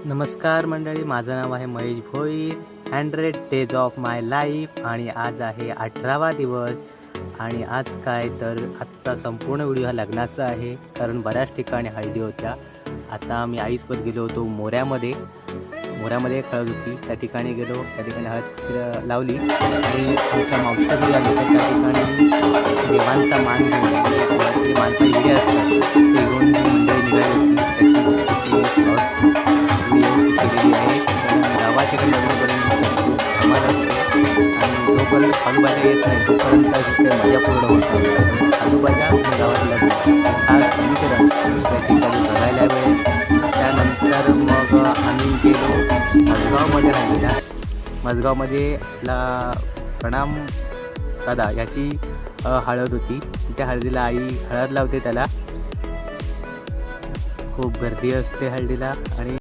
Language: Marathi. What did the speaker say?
नमस्कार मंडळी, माझं नाव आहे Mahesh Bhoir. 100 days of my life आणि आज आहे 18वा दिवस. आणि आज काय तर आजचा संपूर्ण व्हिडिओ हा लग्नाचा आहे, कारण बऱ्याच ठिकाणी हळदी होत्या. आता मी आईसोबत गेलो होतो मोऱ्यामध्ये हळद होती, त्या ठिकाणी गेलो. त्या ठिकाणी हळद लावली आणि आमच्या मावशीकडे आलो तर त्या ठिकाणी देवांचा मान घेऊन माणसं इकडे असतात ते घेऊन मंडळी निघाली होती. केलेली आहे गावाच्या लग्नापर्यंत धमाल असते आणि जोपर्यंत खालूबाजा येत नाही तोपर्यंत तिथे मजा पूर्ण होत. खालूबाजा आणि गावात लग्न हा समीकरण त्या ठिकाणी बघायला मिळेल. त्यानंतर मग आम्ही गेलो मजगावमध्ये राहिलेला. मजगावमध्ये प्रणाम दादा याची हळद होती. त्या हळदीला आई हळद लावते त्याला. खूप गर्दी असते हळदीला आणि